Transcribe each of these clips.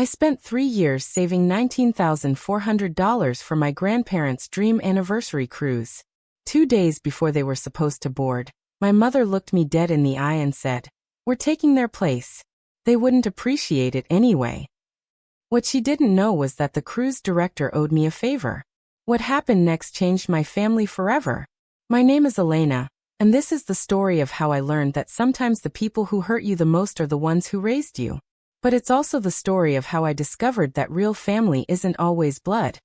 I spent 3 years saving $19,400 for my grandparents' dream anniversary cruise. 2 days before they were supposed to board, my mother looked me dead in the eye and said, "We're taking their place. They wouldn't appreciate it anyway." What she didn't know was that the cruise director owed me a favor. What happened next changed my family forever. My name is Elena, and this is the story of how I learned that sometimes the people who hurt you the most are the ones who raised you. But it's also the story of how I discovered that real family isn't always blood,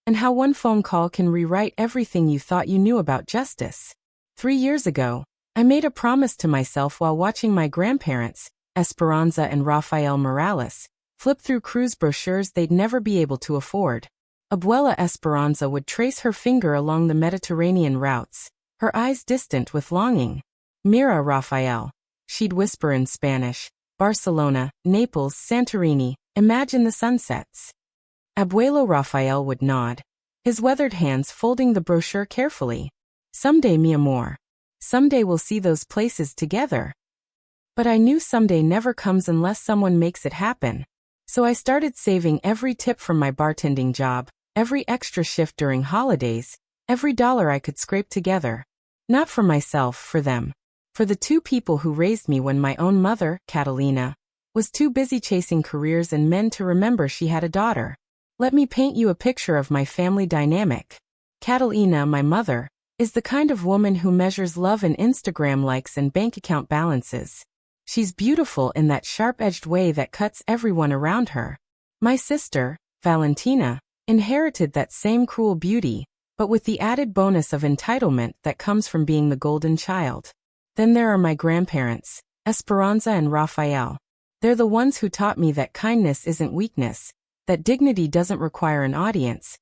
and how one phone call can rewrite everything you thought you knew about justice. 3 years ago, I made a promise to myself while watching my grandparents, Esperanza and Rafael Morales, flip through cruise brochures they'd never be able to afford. Abuela Esperanza would trace her finger along the Mediterranean routes, her eyes distant with longing. "Mira, Rafael," she'd whisper in Spanish. "Barcelona, Naples, Santorini, imagine the sunsets." Abuelo Rafael would nod, his weathered hands folding the brochure carefully. "Someday, mi amor. Someday we'll see those places together." But I knew someday never comes unless someone makes it happen. So I started saving every tip from my bartending job, every extra shift during holidays, every dollar I could scrape together. Not for myself, for them. For the two people who raised me when my own mother, Catalina, was too busy chasing careers and men to remember she had a daughter. Let me paint you a picture of my family dynamic. Catalina, my mother, is the kind of woman who measures love in Instagram likes and bank account balances. She's beautiful in that sharp-edged way that cuts everyone around her. My sister, Valentina, inherited that same cruel beauty, but with the added bonus of entitlement that comes from being the golden child. Then there are my grandparents, Esperanza and Rafael. They're the ones who taught me that kindness isn't weakness, that dignity doesn't require an audience,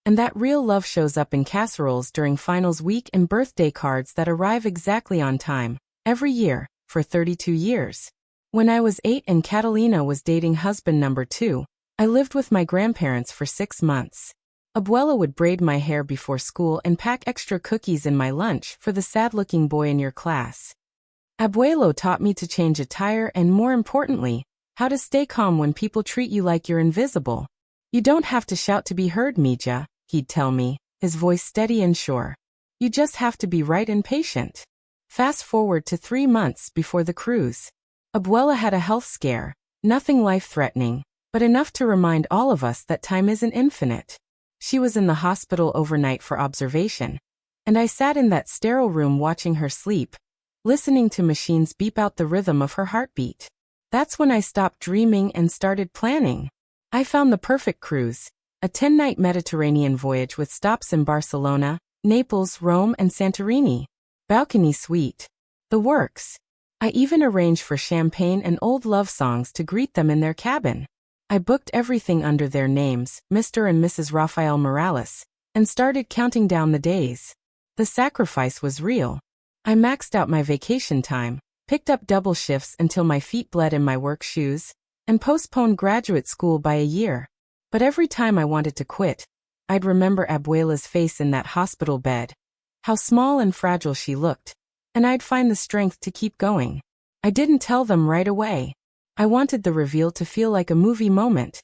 and that real love shows up in casseroles during finals week and birthday cards that arrive exactly on time, every year, for 32 years. When I was 8 and Catalina was dating husband number 2, I lived with my grandparents for 6 months. Abuela would braid my hair before school and pack extra cookies in my lunch for the sad-looking boy in your class. Abuelo taught me to change a tire and, more importantly, how to stay calm when people treat you like you're invisible. "You don't have to shout to be heard, Mija," he'd tell me, his voice steady and sure. "You just have to be right and patient." Fast forward to 3 months before the cruise. Abuela had a health scare, nothing life-threatening, but enough to remind all of us that time isn't infinite. She was in the hospital overnight for observation, and I sat in that sterile room watching her sleep, listening to machines beep out the rhythm of her heartbeat. That's when I stopped dreaming and started planning. I found the perfect cruise, a 10-night Mediterranean voyage with stops in Barcelona, Naples, Rome, and Santorini. Balcony suite. The works. I even arranged for champagne and old love songs to greet them in their cabin. I booked everything under their names, Mr. and Mrs. Rafael Morales, and started counting down the days. The sacrifice was real. I maxed out my vacation time, picked up double shifts until my feet bled in my work shoes, and postponed graduate school by a year. But every time I wanted to quit, I'd remember Abuela's face in that hospital bed, how small and fragile she looked, and I'd find the strength to keep going. I didn't tell them right away. I wanted the reveal to feel like a movie moment.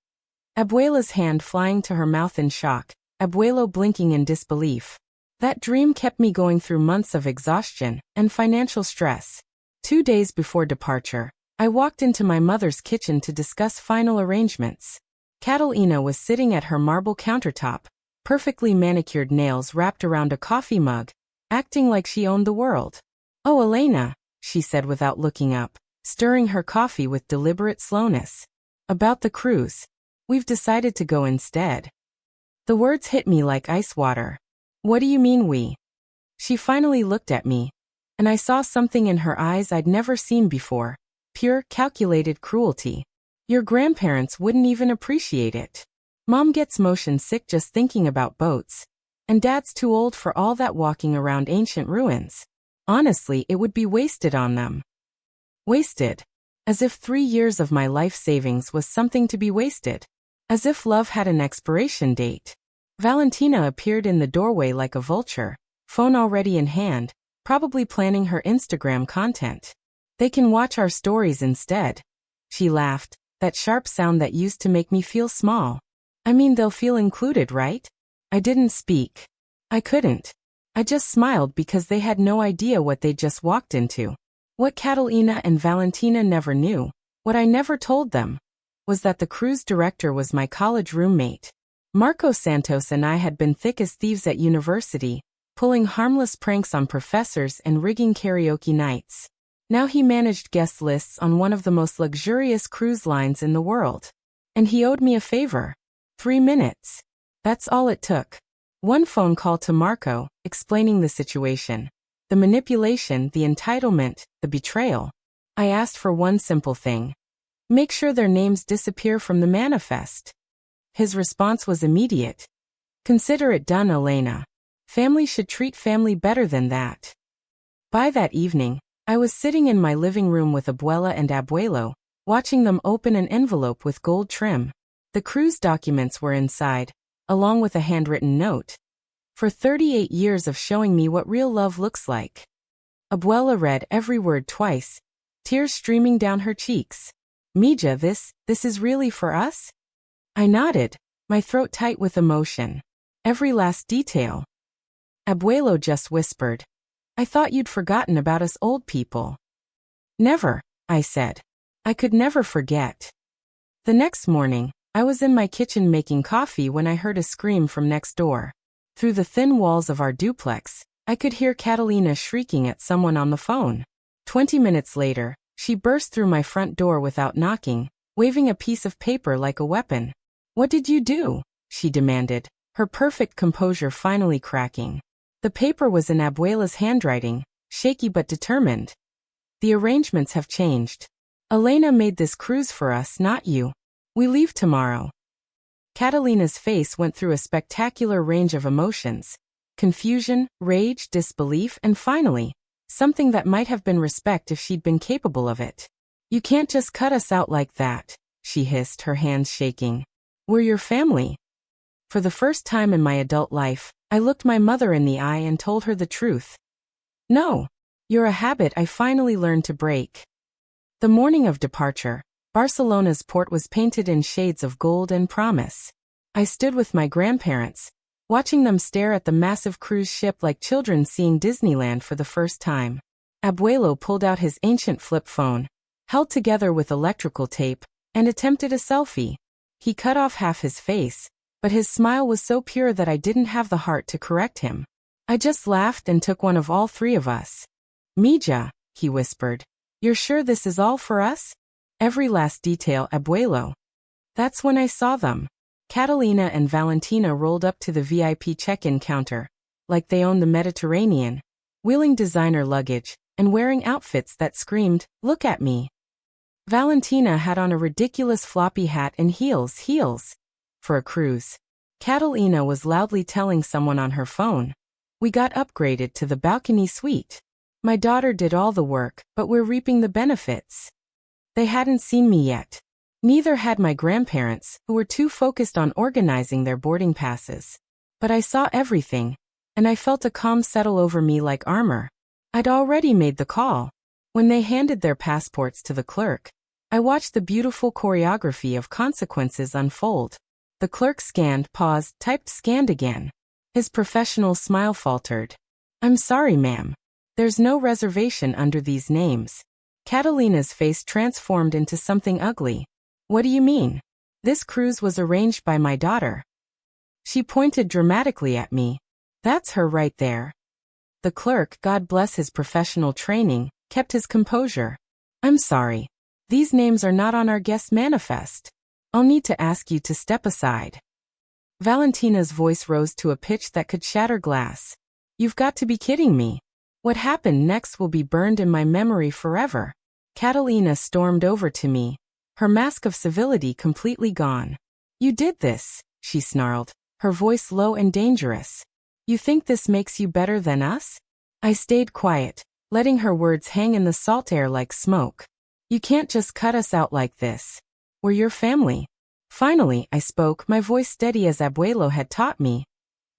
Abuela's hand flying to her mouth in shock, Abuelo blinking in disbelief. That dream kept me going through months of exhaustion and financial stress. 2 days before departure, I walked into my mother's kitchen to discuss final arrangements. Catalina was sitting at her marble countertop, perfectly manicured nails wrapped around a coffee mug, acting like she owned the world. "Oh, Elena," she said without looking up, stirring her coffee with deliberate slowness. "About the cruise. We've decided to go instead." The words hit me like ice water. "What do you mean we?" She finally looked at me, and I saw something in her eyes I'd never seen before, pure, calculated cruelty. "Your grandparents wouldn't even appreciate it. Mom gets motion sick just thinking about boats, and Dad's too old for all that walking around ancient ruins. Honestly, it would be wasted on them." Wasted. As if 3 years of my life savings was something to be wasted. As if love had an expiration date. Valentina appeared in the doorway like a vulture, phone already in hand, probably planning her Instagram content. "They can watch our stories instead." She laughed, That sharp sound that used to make me feel small. I mean, they'll feel included, right? I didn't speak. I couldn't. I just smiled because they had no idea what they just walked into. What Catalina and Valentina never knew, what I never told them, was that the cruise director was my college roommate. Marco Santos and I had been thick as thieves at university, pulling harmless pranks on professors and rigging karaoke nights. Now he managed guest lists on one of the most luxurious cruise lines in the world. And he owed me a favor. 3 minutes. That's all it took. One phone call to Marco, explaining the situation. The manipulation, the entitlement, the betrayal. I asked for one simple thing. Make sure their names disappear from the manifest. His response was immediate. Consider it done, Elena. Family should treat family better than that. By that evening, I was sitting in my living room with Abuela and Abuelo, watching them open an envelope with gold trim. The cruise documents were inside, along with a handwritten note. For 38 years of showing me what real love looks like. Abuela read every word twice, tears streaming down her cheeks. Mija, this is really for us? I nodded, my throat tight with emotion. Every last detail. Abuelo just whispered. I thought you'd forgotten about us old people. Never, I said. I could never forget. The next morning, I was in my kitchen making coffee when I heard a scream from next door. Through the thin walls of our duplex, I could hear Catalina shrieking at someone on the phone. 20 minutes later, she burst through my front door without knocking, waving a piece of paper like a weapon. What did you do? She demanded, her perfect composure finally cracking. The paper was in Abuela's handwriting, shaky but determined. The arrangements have changed. Elena made this cruise for us, not you. We leave tomorrow. Catalina's face went through a spectacular range of emotions. Confusion, rage, disbelief, and finally, something that might have been respect if she'd been capable of it. You can't just cut us out like that, she hissed, her hands shaking. We're your family. For the first time in my adult life, I looked my mother in the eye and told her the truth. No, you're a habit I finally learned to break. The morning of departure, Barcelona's port was painted in shades of gold and promise. I stood with my grandparents, watching them stare at the massive cruise ship like children seeing Disneyland for the first time. Abuelo pulled out his ancient flip phone, held together with electrical tape, and attempted a selfie. He cut off half his face, but his smile was so pure that I didn't have the heart to correct him. I just laughed and took one of all three of us. Mija, he whispered. You're sure this is all for us? Every last detail, Abuelo. That's when I saw them. Catalina and Valentina rolled up to the VIP check-in counter, like they owned the Mediterranean, wheeling designer luggage, and wearing outfits that screamed, "Look at me." Valentina had on a ridiculous floppy hat and heels, for a cruise. Catalina was loudly telling someone on her phone. We got upgraded to the balcony suite. My daughter did all the work, but we're reaping the benefits. They hadn't seen me yet. Neither had my grandparents, who were too focused on organizing their boarding passes. But I saw everything, and I felt a calm settle over me like armor. I'd already made the call. When they handed their passports to the clerk, I watched the beautiful choreography of consequences unfold. The clerk scanned, paused, typed, scanned again. His professional smile faltered. I'm sorry, ma'am. There's no reservation under these names. Catalina's face transformed into something ugly. What do you mean? This cruise was arranged by my daughter. She pointed dramatically at me. That's her right there. The clerk, God bless his professional training, kept his composure. I'm sorry. These names are not on our guest manifest. I'll need to ask you to step aside. Valentina's voice rose to a pitch that could shatter glass. You've got to be kidding me. What happened next will be burned in my memory forever. Catalina stormed over to me, her mask of civility completely gone. You did this, she snarled, her voice low and dangerous. You think this makes you better than us? I stayed quiet, letting her words hang in the salt air like smoke. You can't just cut us out like this. We're your family. Finally, I spoke, my voice steady as Abuelo had taught me.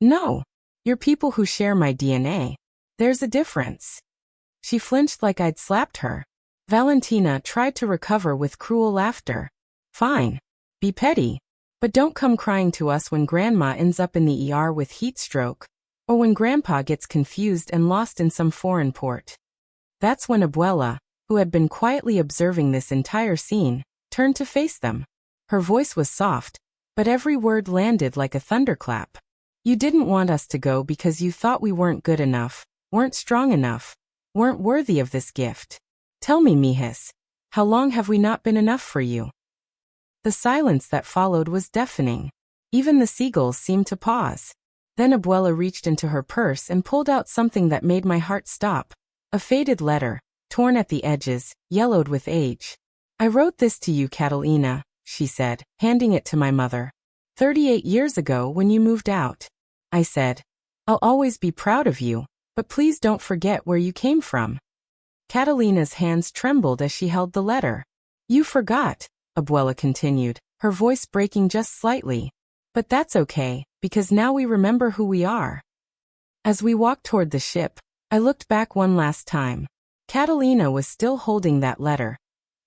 No, you're people who share my DNA. There's a difference. She flinched like I'd slapped her. Valentina tried to recover with cruel laughter. Fine. Be petty. But don't come crying to us when Grandma ends up in the ER with heat stroke, or when Grandpa gets confused and lost in some foreign port. That's when Abuela, who had been quietly observing this entire scene, turned to face them. Her voice was soft, but every word landed like a thunderclap. You didn't want us to go because you thought we weren't good enough, weren't strong enough, weren't worthy of this gift. Tell me, mijas, how long have we not been enough for you? The silence that followed was deafening. Even the seagulls seemed to pause. Then Abuela reached into her purse and pulled out something that made my heart stop. A faded letter, torn at the edges, yellowed with age. I wrote this to you, Catalina, she said, handing it to my mother. 38 years ago when you moved out. I said, I'll always be proud of you, but please don't forget where you came from. Catalina's hands trembled as she held the letter. You forgot, Abuela continued, her voice breaking just slightly. But that's okay, because now we remember who we are. As we walked toward the ship, I looked back one last time. Catalina was still holding that letter,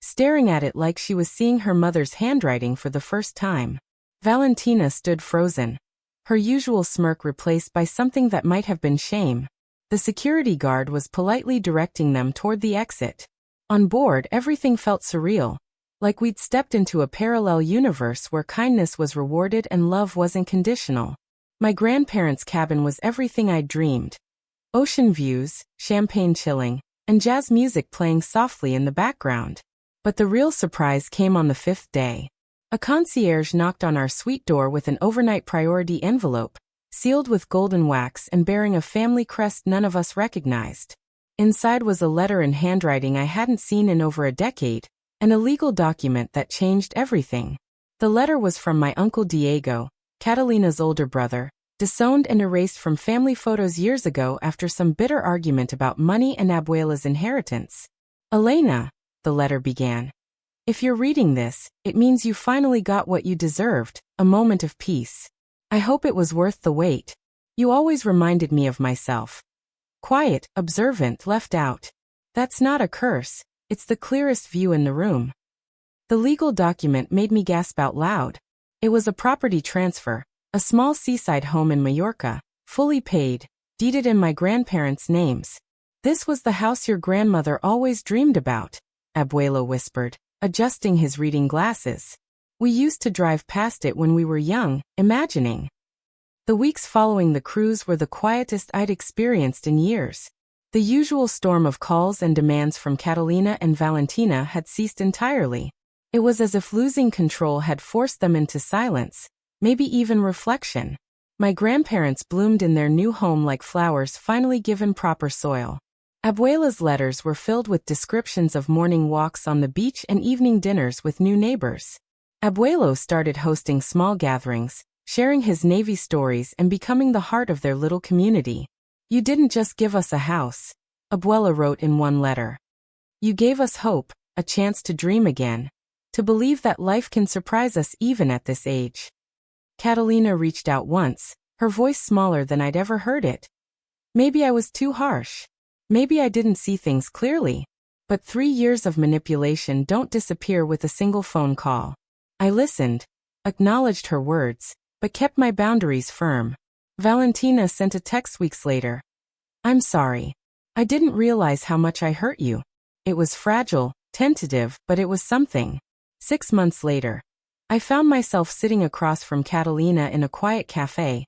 staring at it like she was seeing her mother's handwriting for the first time. Valentina stood frozen, her usual smirk replaced by something that might have been shame. The security guard was politely directing them toward the exit. On board, everything felt surreal, like we'd stepped into a parallel universe where kindness was rewarded and love wasn't conditional. My grandparents' cabin was everything I'd dreamed. Ocean views, champagne chilling, and jazz music playing softly in the background. But the real surprise came on the 5th day. A concierge knocked on our suite door with an overnight priority envelope, sealed with golden wax and bearing a family crest none of us recognized. Inside was a letter in handwriting I hadn't seen in over a decade, and a legal document that changed everything. The letter was from my Uncle Diego, Catalina's older brother, disowned and erased from family photos years ago after some bitter argument about money and Abuela's inheritance. Elena, the letter began. If you're reading this, it means you finally got what you deserved, a moment of peace. I hope it was worth the wait. You always reminded me of myself. Quiet, observant, left out. That's not a curse. It's the clearest view in the room. The legal document made me gasp out loud. It was a property transfer, a small seaside home in Mallorca, fully paid, deeded in my grandparents' names. This was the house your grandmother always dreamed about, Abuelo whispered, adjusting his reading glasses. We used to drive past it when we were young, imagining. The weeks following the cruise were the quietest I'd experienced in years. The usual storm of calls and demands from Catalina and Valentina had ceased entirely. It was as if losing control had forced them into silence, maybe even reflection. My grandparents bloomed in their new home like flowers finally given proper soil. Abuela's letters were filled with descriptions of morning walks on the beach and evening dinners with new neighbors. Abuelo started hosting small gatherings, sharing his Navy stories and becoming the heart of their little community. You didn't just give us a house, Abuela wrote in one letter. You gave us hope, a chance to dream again, to believe that life can surprise us even at this age. Catalina reached out once, her voice smaller than I'd ever heard it. Maybe I was too harsh. Maybe I didn't see things clearly. But 3 years of manipulation don't disappear with a single phone call. I listened, acknowledged her words, but kept my boundaries firm. Valentina sent a text weeks later. I'm sorry. I didn't realize how much I hurt you. It was fragile, tentative, but it was something. 6 months later, I found myself sitting across from Catalina in a quiet cafe,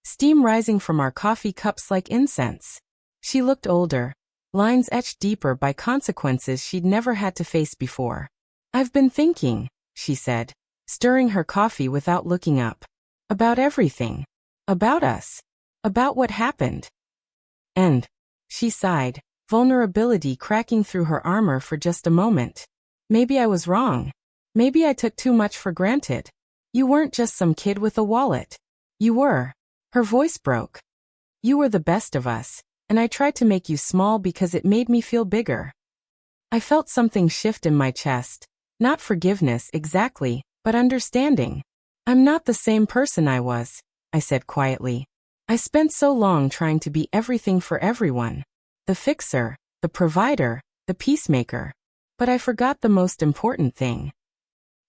steam rising from our coffee cups like incense. She looked older, lines etched deeper by consequences she'd never had to face before. I've been thinking, she said, stirring her coffee without looking up. About everything. About us. About what happened. And, she sighed, vulnerability cracking through her armor for just a moment. Maybe I was wrong. Maybe I took too much for granted. You weren't just some kid with a wallet. You were. Her voice broke. You were the best of us, and I tried to make you small because it made me feel bigger. I felt something shift in my chest. Not forgiveness exactly, but understanding. I'm not the same person I was, I said quietly. I spent so long trying to be everything for everyone. The fixer, the provider, the peacemaker. But I forgot the most important thing.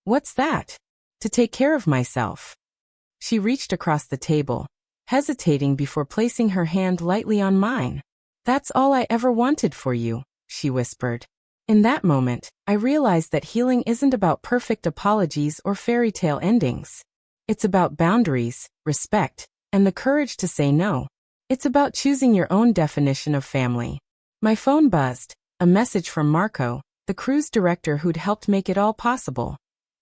What's that? To take care of myself. She reached across the table, hesitating before placing her hand lightly on mine. That's all I ever wanted for you, she whispered. In that moment, I realized that healing isn't about perfect apologies or fairy tale endings. It's about boundaries, respect, and the courage to say no. It's about choosing your own definition of family. My phone buzzed, a message from Marco, the cruise director who'd helped make it all possible.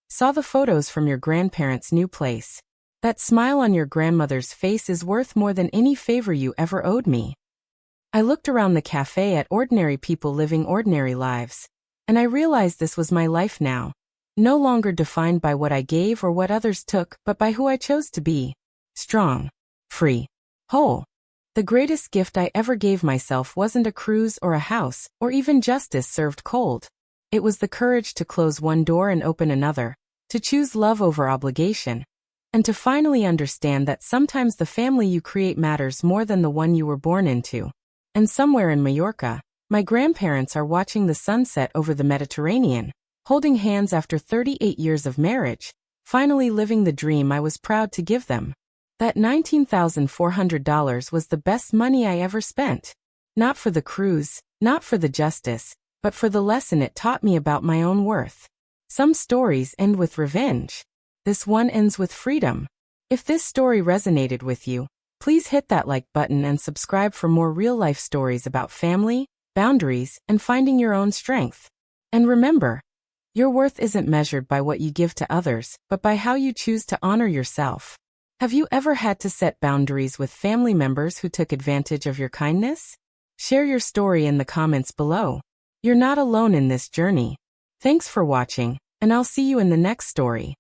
Saw the photos from your grandparents' new place. That smile on your grandmother's face is worth more than any favor you ever owed me. I looked around the cafe at ordinary people living ordinary lives, and I realized this was my life now. No longer defined by what I gave or what others took, but by who I chose to be. Strong, free, whole. The greatest gift I ever gave myself wasn't a cruise or a house, or even justice served cold. It was the courage to close one door and open another, to choose love over obligation, and to finally understand that sometimes the family you create matters more than the one you were born into. And somewhere in Mallorca, my grandparents are watching the sunset over the Mediterranean, holding hands after 38 years of marriage, finally living the dream I was proud to give them. That $19,400 was the best money I ever spent. Not for the cruise, not for the justice, but for the lesson it taught me about my own worth. Some stories end with revenge. This one ends with freedom. If this story resonated with you, please hit that like button and subscribe for more real-life stories about family, boundaries, and finding your own strength. And remember, your worth isn't measured by what you give to others, but by how you choose to honor yourself. Have you ever had to set boundaries with family members who took advantage of your kindness? Share your story in the comments below. You're not alone in this journey. Thanks for watching, and I'll see you in the next story.